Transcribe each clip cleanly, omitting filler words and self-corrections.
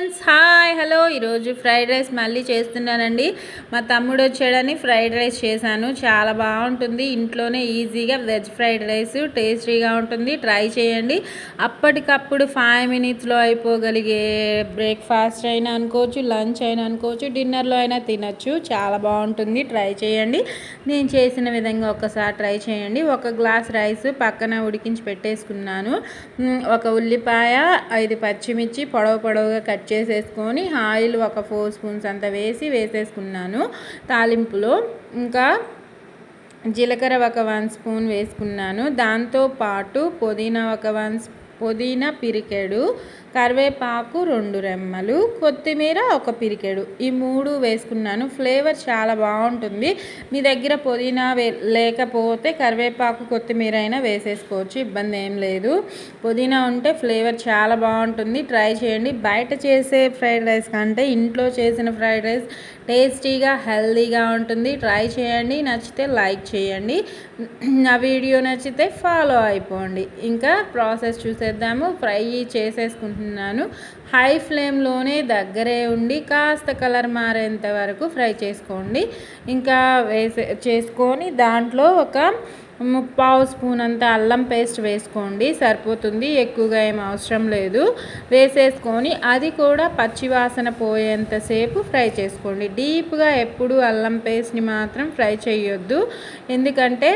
Friends hi hello ఈరోజు fried rice మళ్ళీ చేస్తున్నానండి. మా తమ్ముడు వచ్చాడని ఫ్రైడ్ రైస్ చేశాను. చాలా బాగుంటుంది. ఇంట్లోనే ఈజీగా వెజ్ ఫ్రైడ్ రైస్ టేస్టీగా ఉంటుంది. ట్రై చేయండి. అప్పటికప్పుడు 5 మినిట్స్లో అయిపోగలిగే బ్రేక్ఫాస్ట్ అయినా అనుకోవచ్చు, లంచ్ అయినా అనుకోవచ్చు, డిన్నర్లో అయినా తినచ్చు. చాలా బాగుంటుంది. ట్రై చేయండి. నేను చేసిన విధంగా ఒకసారి ట్రై చేయండి. 1 గ్లాస్ రైస్ పక్కన ఉడికించి పెట్టేసుకున్నాను. 1 ఉల్లిపాయ, 5 పచ్చిమిర్చి పొడవుగా కట్ చేసేసుకొని ఆయిల్ 4 స్పూన్స్ అంత వేసేసుకున్నాను తాలింపులో. ఇంకా జీలకర్ర 1 స్పూన్ వేసుకున్నాను. దాంతోపాటు పుదీనా పిరికెడు, కరివేపాకు 2 రెమ్మలు, కొత్తిమీర 1 పిరికెడు, ఈ 3 వేసుకున్నాను. ఫ్లేవర్ చాలా బాగుంటుంది. మీ దగ్గర పుదీనా లేకపోతే కరివేపాకు, కొత్తిమీర అయినా వేసేసుకోవచ్చు, ఇబ్బంది ఏం లేదు. పుదీనా ఉంటే ఫ్లేవర్ చాలా బాగుంటుంది. ట్రై చేయండి. బయట చేసే ఫ్రైడ్ రైస్ కంటే ఇంట్లో చేసిన ఫ్రైడ్ రైస్ టేస్టీగా హెల్తీగా ఉంటుంది. ట్రై చేయండి. నచ్చితే లైక్ చేయండి. నా వీడియో నచ్చితే ఫాలో అయిపోండి. ఇంకా ప్రాసెస్ చూసేద్దాము. ఫ్రై చేసేసుకుంటున్నాను. హై ఫ్లేమ్లోనే దగ్గరే ఉండి కాస్త కలర్ మారేంత వరకు ఫ్రై చేసుకోండి. ఇంకా చేసుకొని దాంట్లో 1/4 స్పూన్ అంత అల్లం పేస్ట్ వేసుకోండి, సరిపోతుంది. ఎక్కువగా ఏం అవసరం లేదు. వేసేసుకొని అది కూడా పచ్చివాసన పోయేంతసేపు ఫ్రై చేసుకోండి. డీప్గా ఎప్పుడు అల్లం పేస్ట్ని మాత్రం ఫ్రై చేయొద్దు. ఎందుకంటే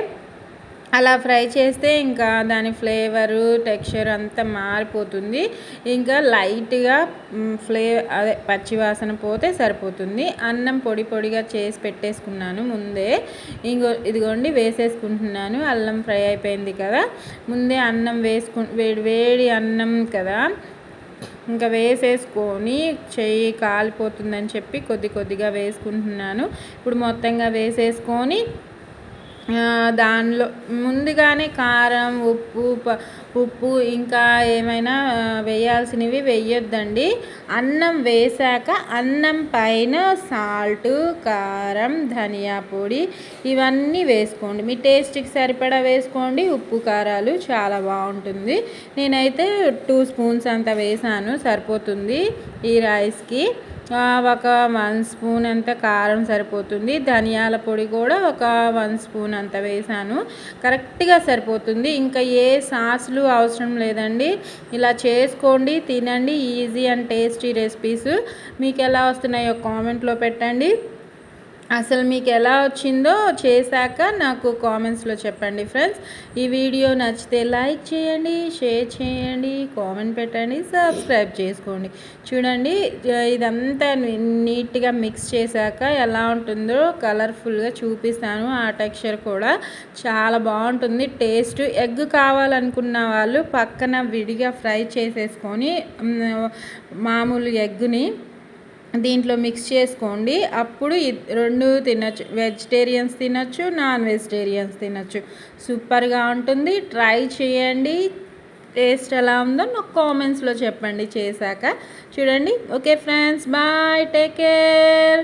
అలా ఫ్రై చేస్తే ఇంకా దాని ఫ్లేవరు, టెక్స్చర్ అంతా మారిపోతుంది. ఇంకా లైట్గా అదే పచ్చివాసన పోతే సరిపోతుంది. అన్నం పొడిగా చేసి పెట్టేసుకున్నాను ముందే. ఇదిగోండి వేసేసుకుంటున్నాను. అల్లం ఫ్రై అయిపోయింది కదా, ముందే అన్నం వేడి అన్నం కదా, ఇంకా వేసేసుకొని చెయ్యి కాలిపోతుందని చెప్పి కొద్దిగా వేసుకుంటున్నాను. ఇప్పుడు మొత్తంగా వేసేసుకొని దానిలో ముందుగానే కారం, ఉప్పు ఇంకా ఏమైనా వేయాల్సినవి వేయొద్దండి. అన్నం వేసాక అన్నం పైన సాల్ట్, కారం, ధనియా పొడి ఇవన్నీ వేసుకోండి. మీ టేస్ట్కి సరిపడా వేసుకోండి. ఉప్పు కారాలు చాలా బాగుంటుంది. నేనైతే 2 స్పూన్స్ అంత వేసాను, సరిపోతుంది ఈ రైస్కి. 1 స్పూన్ అంత కారం సరిపోతుంది. ధనియాల పొడి కూడా 1 స్పూన్ అంత వేసాను, కరెక్ట్గా సరిపోతుంది. ఇంకా ఏ సాసులు అవసరం లేదండి. ఇలా చేసుకోండి, తినండి. Easy and tasty recipes. మీకు ఎలా వస్తున్నాయో కామెంట్లో పెట్టండి. అసలు మీకు ఎలా వచ్చిందో చేశాక నాకు కామెంట్స్లో చెప్పండి ఫ్రెండ్స్. ఈ వీడియో నచ్చితే లైక్ చేయండి, షేర్ చేయండి, కామెంట్ పెట్టండి, సబ్స్క్రైబ్ చేసుకోండి. చూడండి, ఇదంతా నీట్గా మిక్స్ చేశాక ఎలా ఉంటుందో కలర్ఫుల్గా చూపిస్తాను. ఆ టెక్స్చర్ కూడా చాలా బాగుంటుంది. టేస్ట్ ఎగ్ కావాలనుకున్న వాళ్ళు పక్కన విడిగా ఫ్రై చేసేసుకొని మామూలు ఎగ్ని దీంట్లో మిక్స్ చేసుకోండి. అప్పుడు 2 తినచ్చు. వెజిటేరియన్స్ తినచ్చు, నాన్ వెజిటేరియన్స్ తినచ్చు. సూపర్గా ఉంటుంది. ట్రై చేయండి. టేస్ట్ ఎలా ఉందో నాకు కామెంట్స్లో చెప్పండి చేశాక. చూడండి. Okay friends, bye, take care.